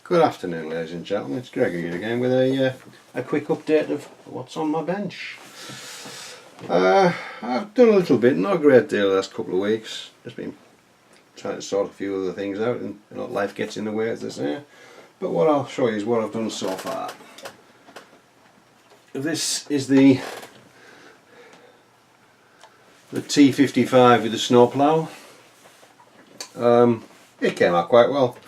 Good afternoon, ladies and gentlemen. It's Gregor here again with a quick update of what's on my bench. I've done a little bit, not a great deal the last couple of weeks. Just been trying to sort a few other things out, and life gets in the way, as they say. But what I'll show you is what I've done so far. This is the T55 with the snowplow. It came out quite well.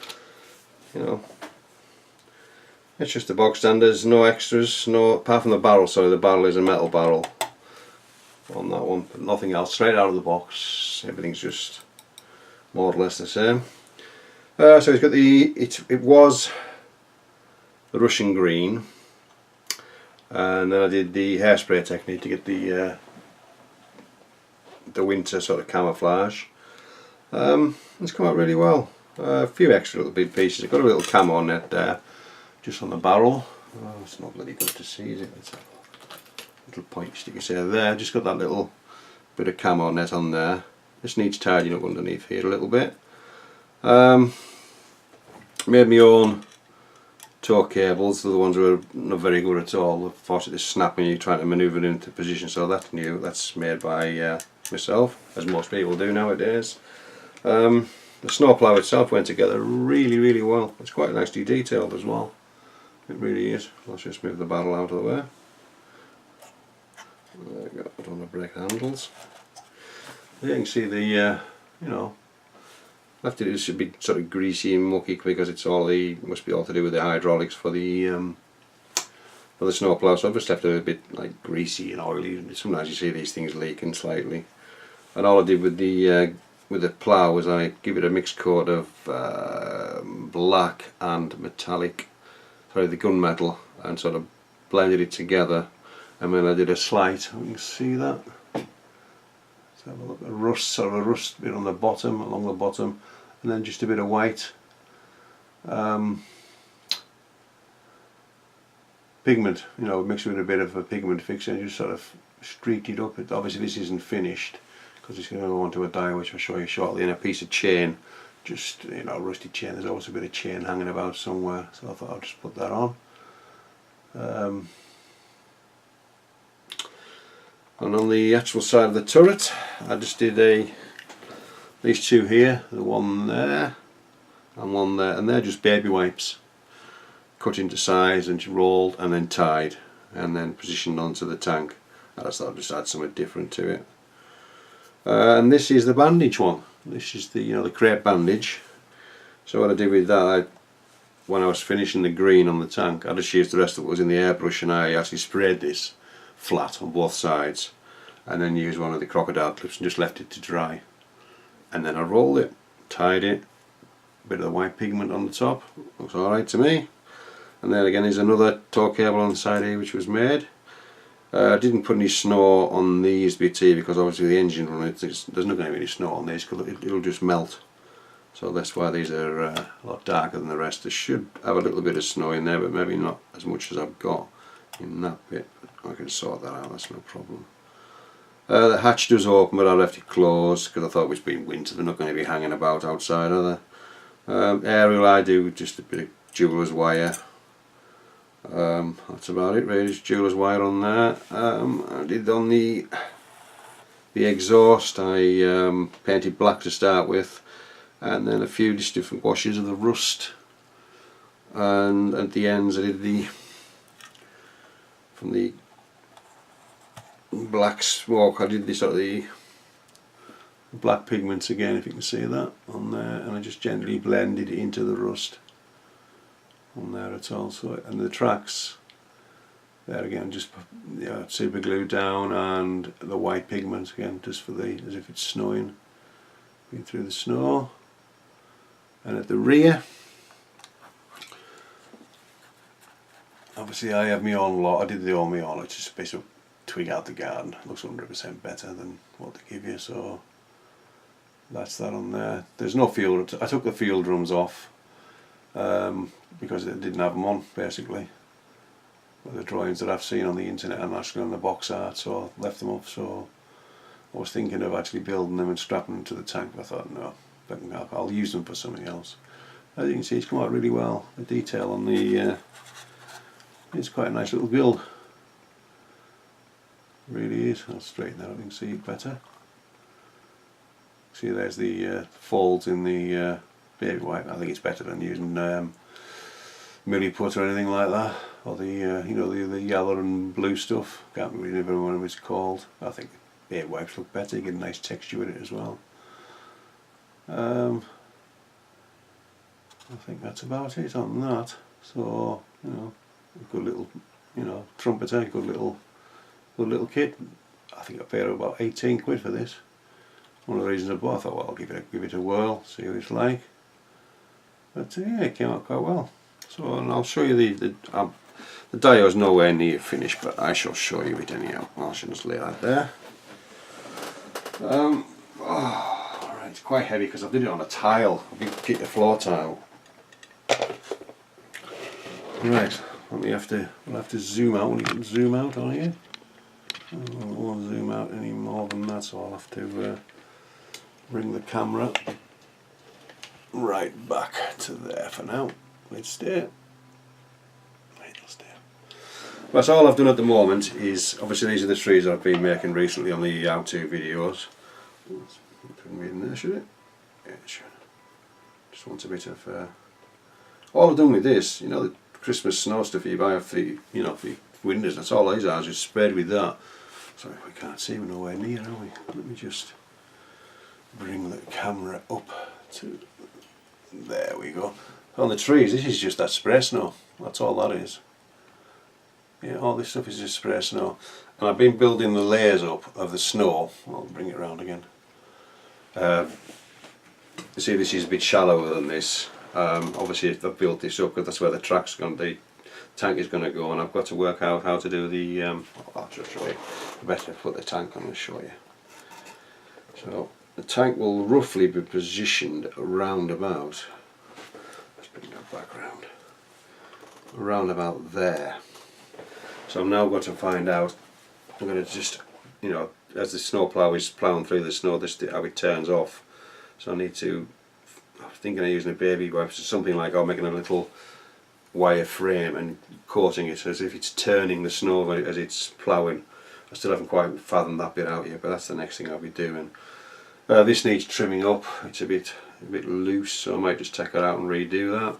It's just the bog standards, no extras, apart from the barrel. Sorry, the barrel is a metal barrel on that one, but nothing else. Straight out of the box, everything's just more or less the same. So it's got it was the Russian green, and then I did the hairspray technique to get the winter sort of camouflage. It's come out really well. A few extra little bit pieces. I've got a little camo net there, just on the barrel. Oh, it's not bloody good to see, is it? It's a little point sticker there. Just got that little bit of camo net on there. This needs tidying up underneath here a little bit. Made my own tow cables. The other ones were not very good at all. They force it to snap when you're trying to manoeuvre into position. So that's new. That's made by myself, as most people do nowadays. The snowplow itself went together really well. It's quite nicely detailed as well. It really is. Let's just move the barrel out of the way. There we go. I don't want to break the handles. There you can see the, left it should be sort of greasy and mucky because it's must be all to do with the hydraulics for the snowplow. So I've just left it a bit like greasy and oily. Sometimes you see these things leaking slightly. And all I did with the plough was I give it a mixed coat of black and metallic, the gunmetal, and sort of blended it together. And then I did a slight, you can see that. Let's have a look, a rust bit on the bottom, along the bottom, and then just a bit of white pigment, mixed with a bit of a pigment fixer, and just sort of streaked it up. Obviously this isn't finished, because it's going to go onto a die, which I'll show you shortly, and a piece of chain, just rusty chain. There's always a bit of chain hanging about somewhere, so I thought I'd just put that on. And on the actual side of the turret, I just did these two here, the one there and one there, and they're just baby wipes, cut into size and rolled and then tied and then positioned onto the tank. I just thought I'd just add something different to it. And this is the bandage one. This is the the crepe bandage. So what I did with that, when I was finishing the green on the tank, I just used the rest of what was in the airbrush, and I actually sprayed this flat on both sides, and then used one of the crocodile clips and just left it to dry. And then I rolled it, tied it, a bit of the white pigment on the top. Looks alright to me. And then again, there's another tow cable on the side here which was made. I didn't put any snow on these bits here because obviously the engine running, there's not going to be any snow on these because it'll just melt. So that's why these are a lot darker than the rest. They should have a little bit of snow in there, but maybe not as much as I've got in that bit. I can sort that out, that's no problem. The hatch does open, but I left it closed because I thought it was being winter. They're not going to be hanging about outside, are they? Aerial, I do just a bit of jeweler's wire. That's about it really, just jeweler's wire on there. I did on the exhaust, I painted black to start with, and then a few just different washes of the rust, and at the ends I did from the black smoke, I did this sort of the black pigments again, if you can see that on there, and I just gently blended it into the rust on there at all. So, and the tracks there again, just super glue down, and the white pigment again, just for as if it's snowing, going through the snow. And at the rear, obviously I have my own lot. I did the all my own. It's just a piece of twig out the garden. It looks 100% better than what they give you. So that's that on there. There's no field. I took the field drums off because it didn't have them on, basically. But the drawings that I've seen on the internet and actually on the box art, so I left them off. So I was thinking of actually building them and strapping them to the tank, but I thought no, I'll use them for something else. as you can see, it's come out really well. The detail on the it's quite a nice little build. It really is. I'll straighten that up, you can see it better. See, there's the folds in the baby wipe. I think it's better than using Milliput or anything like that, or the you know, the yellow and blue stuff. Can't really remember what it's called. I think baby wipes look better. You get a nice texture with it as well. I think that's about it on that. So, you know, a good little, you know, trumpeter, good little kit. I think I paid about 18 quid for this. One of the reasons I bought, I thought, well, I'll give it a whirl, see what it's like. But yeah, it came out quite well. So, and I'll show you the diode is nowhere near finished, but I shall show you it anyhow. I shall just lay that there. Right, it's quite heavy because I did it on a tile, a big kit of floor tile. Right, we'll have to zoom out. When you can zoom out on here. I won't zoom out any more than that, so I'll have to bring the camera right back to there for now. Let's stay. It'll stay. Well, so all I've done at the moment is, obviously these are the trees I've been making recently on the how-to videos. It shouldn't be in there, should it? Yeah, it should. Just want a bit of all I've done with this, you know, the Christmas snow stuff you buy for, you know, for windows, that's all these are, I just sprayed with that. Sorry, we can't see, we're nowhere near, are we? Let me just bring the camera up to, there we go. On the trees, this is just that spray snow, that's all that is. Yeah, all this stuff is just spray snow. And I've been building the layers up of the snow. I'll bring it around again. You see, this is a bit shallower than this. Obviously I've built this up because that's where the track's going, the tank is going to go, and I've got to work out how to do the I'll just show you. I better put the tank on and show you. So the tank will roughly be positioned around about, let's bring that back round, around about there. So I've now got to find out, I'm going to just, you know, as the snowplow is ploughing through the snow, this how it turns off. So I need to, I'm thinking of using a baby wipe, so something like, I'm making a little wire frame and coating it as if it's turning the snow as it's ploughing. I still haven't quite fathomed that bit out yet, but that's the next thing I'll be doing. This needs trimming up, it's a bit loose, so I might just take it out and redo that.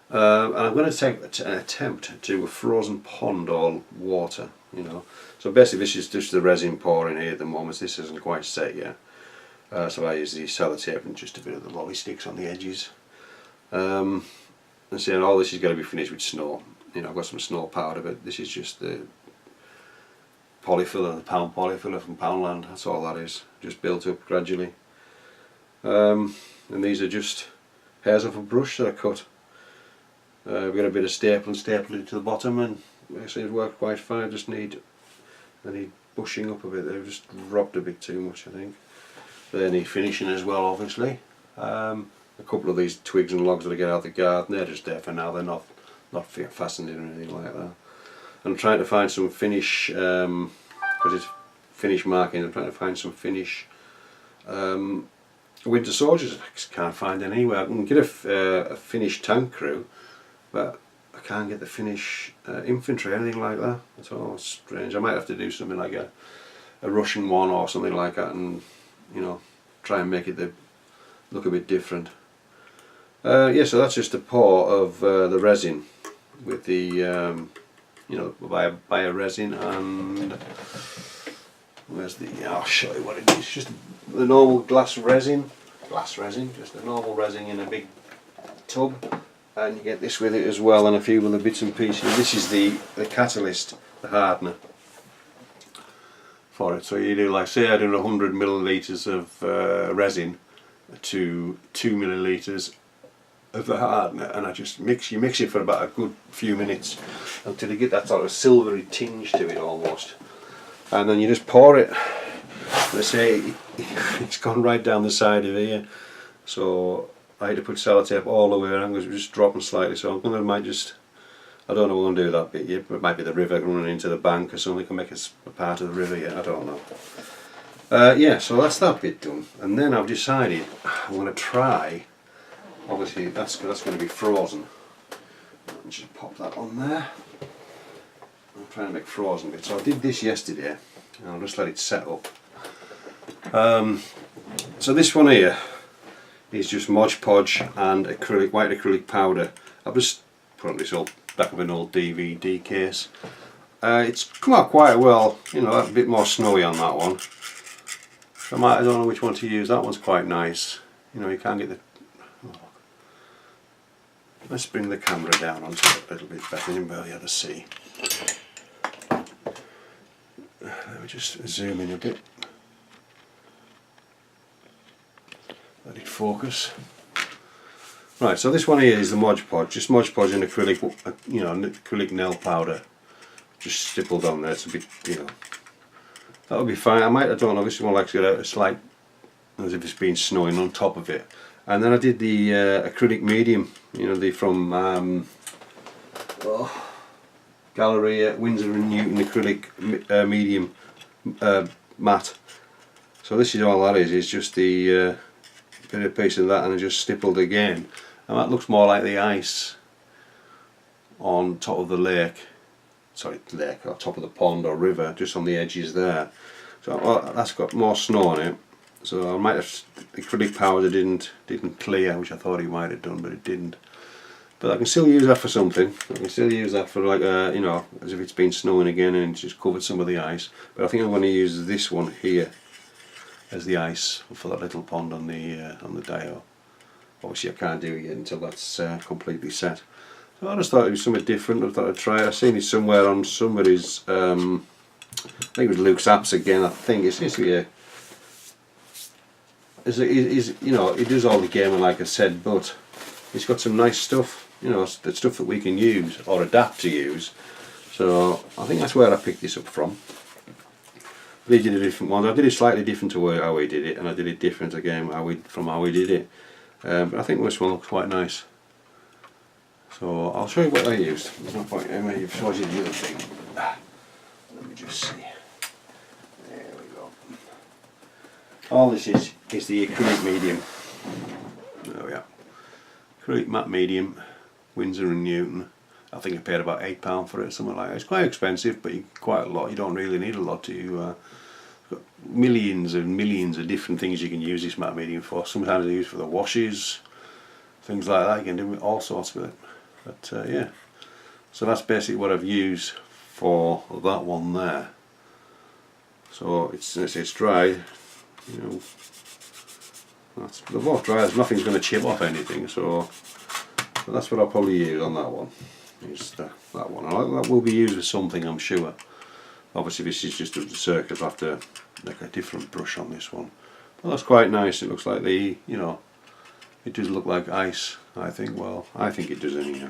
And I'm going to take an attempt to do a frozen pond all water, you know. So basically this is just the resin pouring here at the moment, this isn't quite set yet. So I use the sellotape and just a bit of the lolly sticks on the edges. And so all this is going to be finished with snow. You know, I've got some snow powder, but this is just the polyfiller, the pound polyfiller from Poundland, that's all that is, just built up gradually. And these are just hairs off a brush that I cut. We've got a bit of staple and stapled it to the bottom, and actually it worked quite fine. They need bushing up a bit, they've just dropped a bit too much I think. They need finishing as well, obviously. A couple of these twigs and logs that I get out of the garden, they're just there for now, they're not fastened in or anything like that. I'm trying to find some finish, because it's finish marking, I'm trying to find some finish winter soldiers. I just can't find any anywhere. I can get a Finnish tank crew, but I can't get the Finnish infantry, anything like that. It's all strange. I might have to do something like a Russian one or something like that, and you know, try and make it look a bit different. Yeah, so that's just a pour of the resin with the you know, bio resin, and where's the, I'll show you what it is. Just the normal glass resin, just a normal resin in a big tub, and you get this with it as well, and a few other bits and pieces. This is the catalyst, the hardener for it. So you do, like, say I do 100 millilitres of resin to 2 millilitres of the hardener, and I just mix it for about a good few minutes until you get that sort of silvery tinge to it almost, and then you just pour it. Let's say it's gone right down the side of here, so I had to put sellotape all the way around because it was just dropping slightly, so I might just, I don't know what I'm going to do with that bit yet, but it might be the river running into the bank or something, can make it a part of the river yet, I don't know. Yeah, so that's that bit done, and then I've decided I'm going to try obviously that's going to be frozen. I'll just pop that on there. I'm trying to make frozen bits. So I did this yesterday, and I'll just let it set up. So this one here is just Mod Podge and white acrylic powder. I've just put on this old back of an old DVD case. It's come out quite well, you know, a bit more snowy on that one. I don't know which one to use. That one's quite nice. You know, you can't get the. Oh. Let's bring the camera down onto it a little bit better. You can barely able to see. Let me just zoom in a bit. Let it focus. Right, so this one here is the Mod Podge, just Mod Podge and acrylic, you know, acrylic nail powder, just stippled on there. It's a bit, you know, that'll be fine. I don't know. This one likes to get out. It's like as if it's been snowing on top of it. And then I did the acrylic medium, you know, the from Galleria Winsor and Newton acrylic medium matte. So this is all that is. It's just the bit of piece of that, and I just stippled again. And that looks more like the ice on top of the lake, sorry, lake, or top of the pond or river, just on the edges there. So that's got more snow on it. So I might have, the acrylic powder didn't clear, which I thought it might have done, but it didn't. But I can still use that for something. I can still use that for like you know, as if it's been snowing again and it's just covered some of the ice. But I think I'm going to use this one here as the ice for that little pond on the Dio. Obviously I can't do it yet until that's completely set. So I just thought it was something different. I thought I'd try it. I've seen it somewhere on somebody's, I think it was Luke's apps again. I think it's basically you know, it does all the gaming like I said, but it's got some nice stuff. You know, the stuff that we can use or adapt to use. So I think that's where I picked this up from. They did a different one. I did it slightly different to how we did it, and I did it different again from how we did it. But I think this one looks quite nice. So I'll show you what I used. There's no point in me showing you the other thing. Let me just see. There we go. All this is the acrylic medium. There we are. Acrylic matte medium, Winsor and Newton. I think I paid about £8 for it, something like that. It's quite expensive, but quite a lot. You don't really need a lot to. Got millions and millions of different things you can use this matte medium for. Sometimes I use it for the washes, things like that. You can do all sorts with it. But yeah, so that's basically what I've used for that one there. So it's dry, you know. They're both dry. There's nothing's going to chip off anything. So that's what I'll probably use on that one. Is that one. That will be used with something, I'm sure. Obviously this is just a circle. I'll have to make a different brush on this one. Well, that's quite nice. It looks like you know, it does look like ice, I think. Well, I think it does anyhow.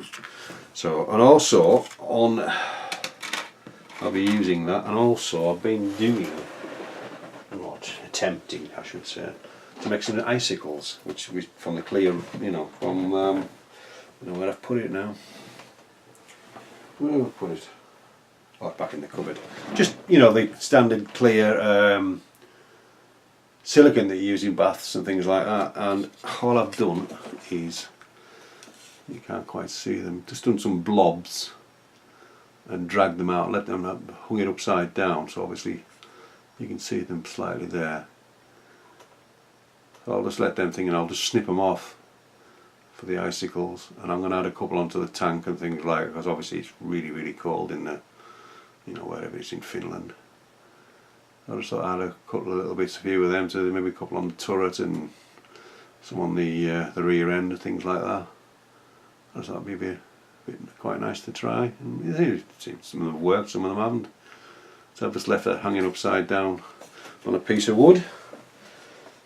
So, and also I'll be using that, and also I've been doing, attempting I should say, to make some icicles, which from the clear, you know, from I don't know where I've put it now. Where have I put it? Oh, back in the cupboard. Just, you know, the standard clear silicone that you use in baths and things like that. And all I've done is, you can't quite see them, just done some blobs and dragged them out, let them hung it upside down, so obviously you can see them slightly there. So I'll just let them think, and I'll just snip them off for the icicles, and I'm going to add a couple onto the tank and things like that, because obviously it's really cold in the, you know, wherever it's in Finland. I just thought I'd add a couple of little bits, a few of them, to maybe a couple on the turret and some on the rear end and things like that. I just thought it'd be a bit quite nice to try, and some of them worked, some of them haven't. So I've just left that hanging upside down on a piece of wood.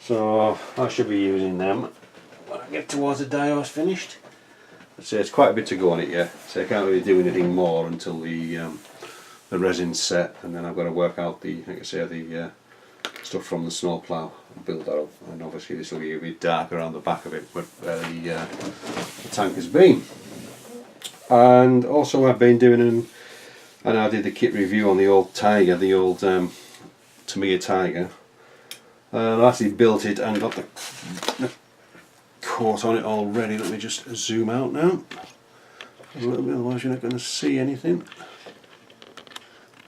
So I should be using them when I get towards the Dio's finished. I'd say it's quite a bit to go on it yet, so I can't really do anything more until the resin's set, and then I've got to work out the, like I say, the stuff from the snowplow and build that up. And obviously this will be a bit darker around the back of it where the tank has been. And also I've been doing and I did the kit review on the old Tiger, the old Tamiya Tiger. I actually built it and got the coat on it already. Let me just zoom out now a little bit, otherwise you're not going to see anything.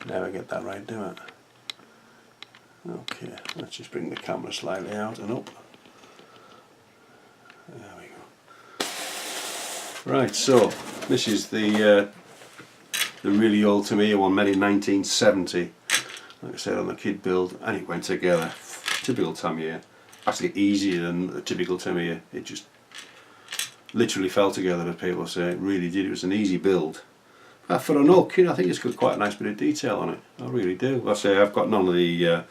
Never get that right, do I? Okay, let's just bring the camera slightly out and up. There we go. Right, so this is the really old Tamiya one, made in 1970. Like I said, on the kit build, and it went together. Typical Tamiya. Actually easier than a typical Tamiya. It just literally fell together, as people say. It really did. It was an easy build. For an old kit, I think it's got quite a nice bit of detail on it. I really do. I say I've got none of the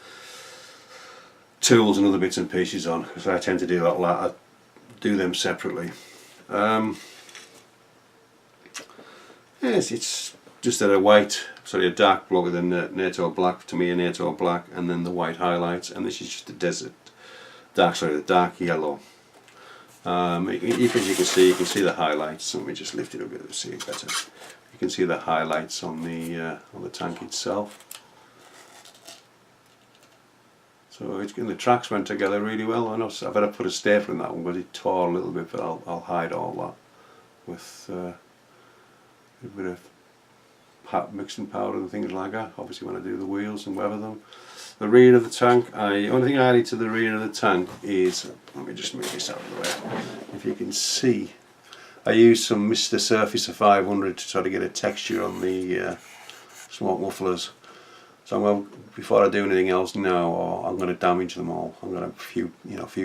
tools and other bits and pieces on, because I tend to do that. I do them separately. Yes, it's just a dark block with a NATO black, Tamiya NATO black, and then the white highlights, and this is just a the dark yellow. As you can see the highlights. Let me just lift it a bit to see it better. You can see the highlights on the tank itself. So the tracks went together really well. I know I've had to put a stapler in that one, but it tore a little bit, but I'll hide all that with a bit of mixing powder and things like that. Obviously when I do the wheels and weather them. The rear of the tank, only thing I added to the rear of the tank is, let me just move this out of the way, if you can see, I used some Mr. Surfacer 500 to try to get a texture on the smoke mufflers. So before I do anything else now, I'm going to damage them all. I'm going to few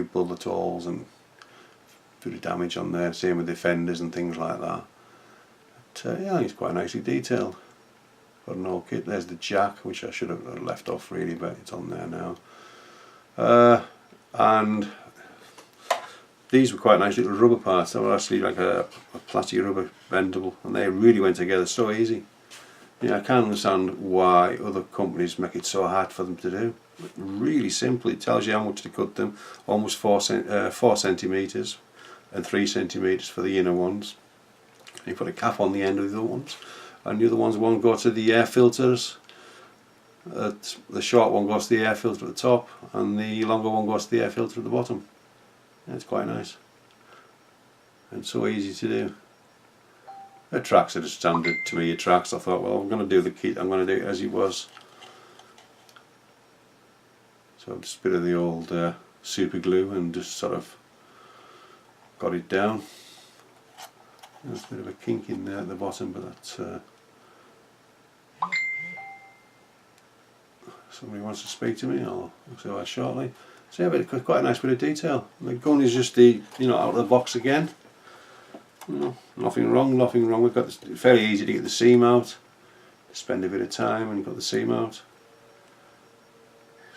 bullet holes and a bit of damage on there, same with the fenders and things like that. But, yeah, it's quite nicely detailed. Got an old kit. There's the jack, which I should have left off really, but it's on there now. And these were quite nice little rubber parts. They were actually like a plastic rubber bendable, and they really went together so easy. Yeah, I can't understand why other companies make it so hard for them to do. Really simple. It tells you how much to cut them. Almost 4 centimeters and 3 centimeters for the inner ones. You put a cap on the end of the other ones, and the other ones won't go to the air filters. The short one goes to the air filter at the top, and the longer one goes to the air filter at the bottom. Yeah, it's quite nice and so easy to do. The tracks are just standard Tamiya tracks. I thought, well, I'm going to do the kit, I'm going to do it as it was. So just a bit of the old super glue and just sort of got it down. There's a bit of a kink in there at the bottom, but that's somebody wants to speak to me, I'll say that shortly. So yeah, but quite a nice bit of detail. The gun is just the, out of the box again. Nothing wrong. We've got this, fairly easy to get the seam out. Spend a bit of time and you've got the seam out.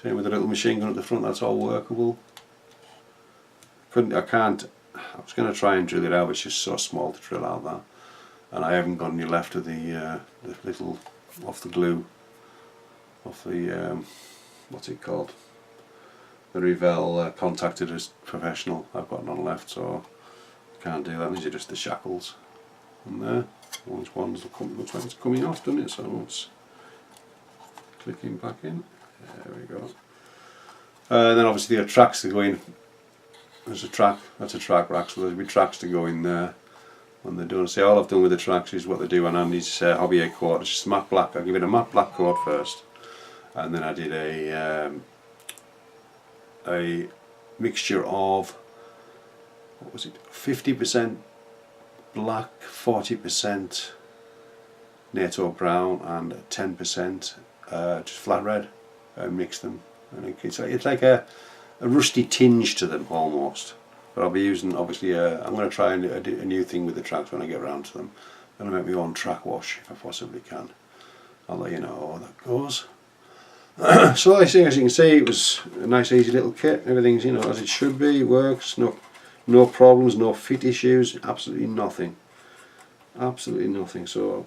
Same with the little machine gun at the front, that's all workable. I was going to try and drill it out, but it's just so small to drill out that. And I haven't got any left of the little, off the glue, off the, what's it called? The Revell contacted as professional. I've got none left, so I can't do that. These are just the shackles on there. Looks like it's coming off, doesn't it? So it's clicking back in. There we go. Then obviously there are tracks to go in. There's a track, that's a track rack, so there'll be tracks to go in there when they're done. So all I've done with the tracks is what they do on Andy's Hobby coat. It's just matte black. I give it a matte black coat first, and then I did a mixture of, what was it, 50% black, 40% NATO brown, and 10% just flat red. I mix them, and it's like a rusty tinge to them almost. But I'll be using, obviously, I'm going to try and do a new thing with the tracks when I get around to them. I'm going to make my own track wash if I possibly can. I'll let you know how that goes. So as you can see, it was a nice easy little kit. Everything's as it should be. It works. No problems, no fit issues, absolutely nothing. Absolutely nothing. So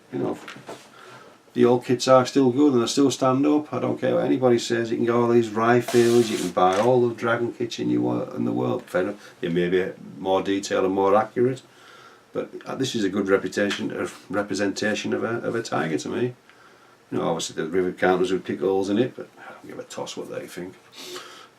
the old kits are still good and they still stand up. I don't care what anybody says. You can go all these rifles, you can buy all the Dragon kits in the world. Fair enough, they may be more detailed and more accurate, but this is a good representation of a Tiger to me. Obviously the rivet counters would pick holes in it, but I don't give a toss what they think.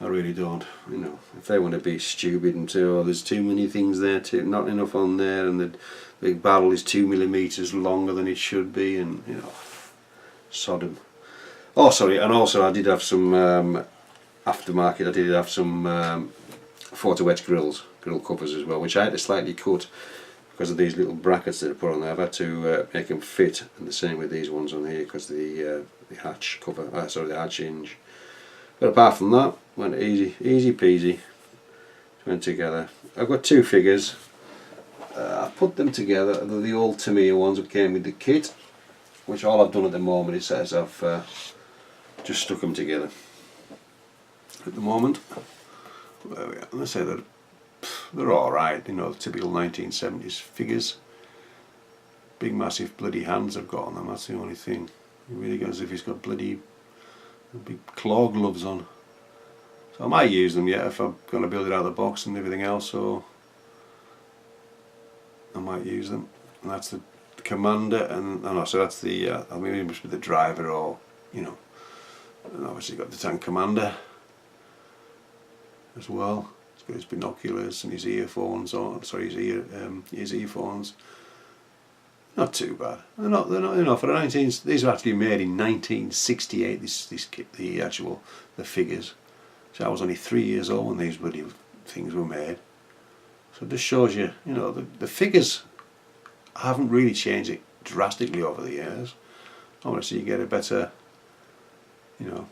I really don't. You know, if they want to be stupid and say, oh, there's too many things there, not enough on there, and the barrel is 2mm longer than it should be, and you know, sod 'em. Oh, sorry, and also I did have some aftermarket. I did have some photo etch grill covers as well, which I had to slightly cut because of these little brackets that I put on there. I've had to make them fit, and the same with these ones on here because the hatch cover, the hatch hinge. But apart from that, went easy peasy. Went together. I've got two figures. I put them together. They're the old Tamiya ones that came with the kit, which all I've done at the moment is I've just stuck them together. At the moment, there we are. And I say they're all right. You know, the typical 1970s figures. Big massive bloody hands I've got on them. That's the only thing. It really goes as if he's got bloody big claw gloves on. So I might use them yet if I'm going to build it out of the box and everything else, so I might use them. And that's the commander, and no, so that's the I mean, it must be the driver, or you know, and obviously got the tank commander as well. He's got his binoculars and his earphones on. Sorry, his earphones. Not too bad. They're not enough for the 19. These were actually made in 1968. This kit, the figures. So I was only 3 years old when these bloody things were made. So it just shows you, you know, the figures haven't really changed it drastically over the years. Obviously, you get a better, you know,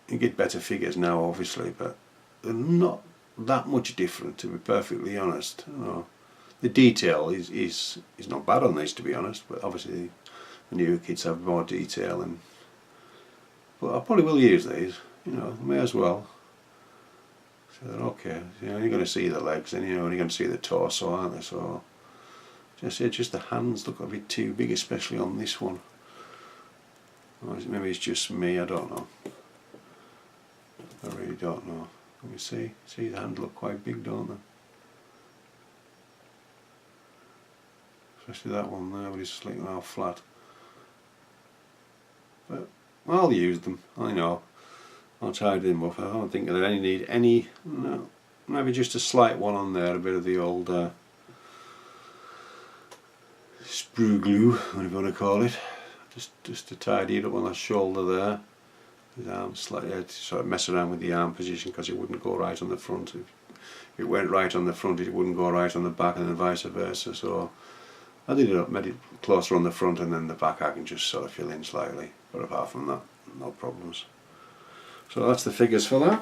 you get better figures now, obviously, but they're not that much different, to be perfectly honest. You know, the detail is not bad on these, to be honest, but obviously the newer kids have more detail, and but I probably will use these. You know, may as well. So they're okay. You know, you're going to see the legs, and you know, you're going to see the torso, aren't they? So just the hands look a bit too big, especially on this one. Or maybe it's just me. I don't know. I really don't know. Let me see. See, the hands look quite big, don't they? Especially that one there, but it's slicking out flat. But I'll use them. I know. I'll tidy them up. I don't think that I need any. No, maybe just a slight one on there. A bit of the old sprue glue, whatever you want to call it. Just to tidy it up on that shoulder there. His arm slightly, to sort of mess around with the arm position because it wouldn't go right on the front. If it went right on the front, it wouldn't go right on the back, and then vice versa. So I did it up, made it closer on the front, and then the back I can just sort of fill in slightly. But apart from that, no problems. So that's the figures for that.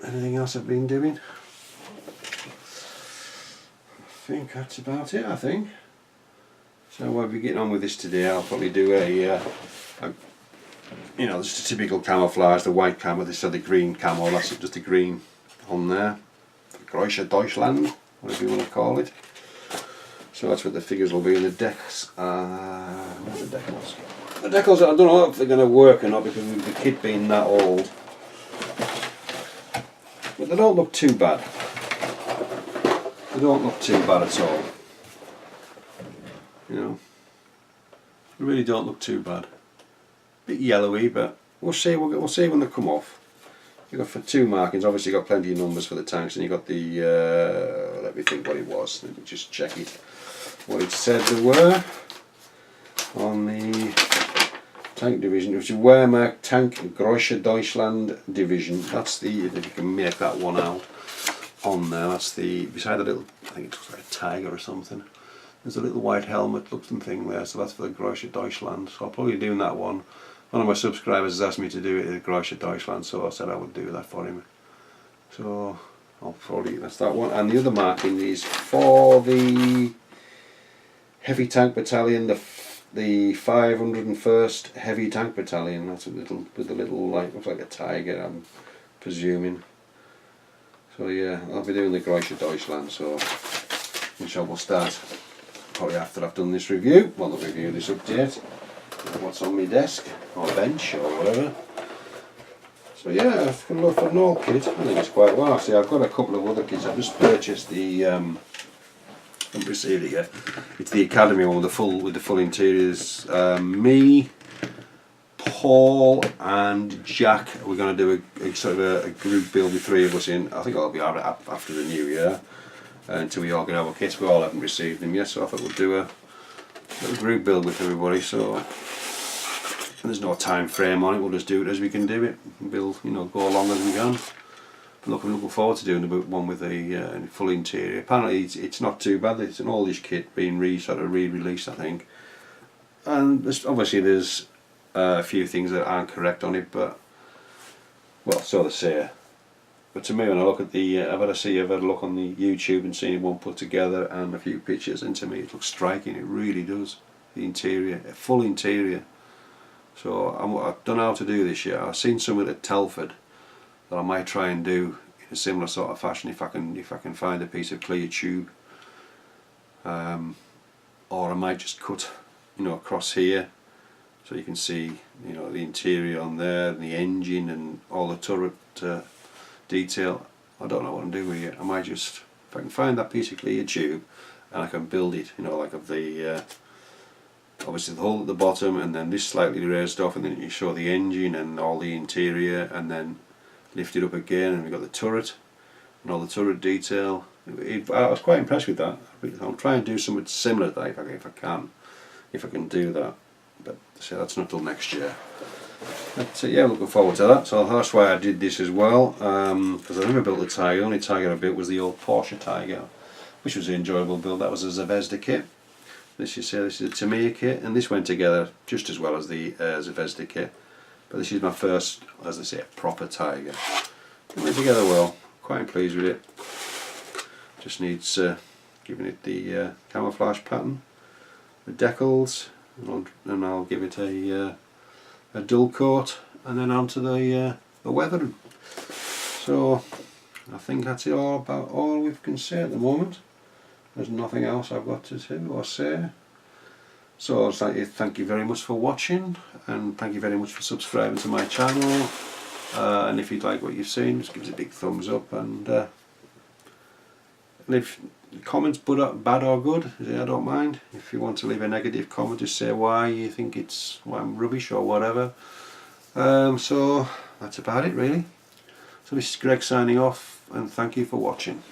Anything else I've been doing? I think that's about it, I think. So we'll be getting on with this today. I'll probably do a you know, just a typical camouflage, the white camo, this is the green camo, that's just the green on there. Greuche Deutschland, whatever you want to call it. So that's what the figures will be in the decks. Where's the decals? The decals, I don't know if they're going to work or not because of the kit being that old. But they don't look too bad. They don't look too bad at all. You know, they really don't look too bad. Bit yellowy, but we'll see. We'll see when they come off. You got for two markings. Obviously, you got plenty of numbers for the tanks, and you got the. Let me think what it was. Let me just check it. What it said there were on the tank division. It was your Wehrmacht Tank Greuche Deutschland division. That's the. If you can make that one out on there. That's the beside the little. I think it looks like a tiger or something. There's a little white helmet looking thing there. So that's for the Greuche Deutschland. So I'll probably be doing that one. One of my subscribers has asked me to do it at Greuche Deutschland, so I said I would do that for him. So I'll probably, that's that one. And the other marking is for the Heavy Tank Battalion, the 501st Heavy Tank Battalion. That's a little, with a little, like, looks like a tiger, I'm presuming. So yeah, I'll be doing the Greuche Deutschland, so which I will start probably after I've done this review. Well, the review, this update. What's on my desk or bench or whatever. So yeah, I've got a look for an old kit. I think it's quite well. See, I've got a couple of other kits. I've just purchased the haven't received it yet. It's the Academy one with the full interiors. Me, Paul and Jack, we're going to do a sort of a group build with 3 of us in. I think it'll be after the new year, until we all get our kits. We all haven't received them yet, so I thought we'll do a little group build with everybody. So there's no time frame on it, we'll just do it as we can do it, build, you know, go along as we can. I'm looking forward to doing the one with a full interior. Apparently it's not too bad. It's an oldish kit being re-released, I think, and obviously there's a few things that aren't correct on it, but well, so they say. But to me, when I look at the I've had a look on the YouTube and seen one put together and a few pictures, and to me it looks striking. It really does. The interior, a full interior. So I don't know how to do this yet. I've seen something at Telford that I might try and do in a similar sort of fashion if I can find a piece of clear tube, or I might just cut, you know, across here so you can see, you know, the interior on there and the engine and all the turret detail. I don't know what I'm doing yet. I might just, if I can find that piece of clear tube and I can build it, you know, like of the obviously the hole at the bottom and then this slightly raised off, and then you show the engine and all the interior, and then lift it up again and we've got the turret and all the turret detail. I was quite impressed with that. I'll try and do something similar to that if I can do that, but so that's not till next year. But yeah, looking forward to that. So that's why I did this as well, because I never built the Tiger. The only Tiger I built was the old Porsche Tiger, which was an enjoyable build. That was a Zvezda kit. This is a Tamiya kit, and this went together just as well as the Zvezda kit. But this is my first, as I say, proper Tiger. It went together well. Quite pleased with it. Just needs giving it the camouflage pattern, the decals, and I'll give it a dull coat, and then onto the weathering. So I think that's it all about all we can say at the moment. There's nothing else I've got to do or say. So thank you very much for watching, and thank you very much for subscribing to my channel. And if you like what you've seen, just give us a big thumbs up, and leave comments, bad or good. I don't mind. If you want to leave a negative comment, just say why you think why I'm rubbish or whatever. So that's about it really. So this is Greg signing off, and thank you for watching.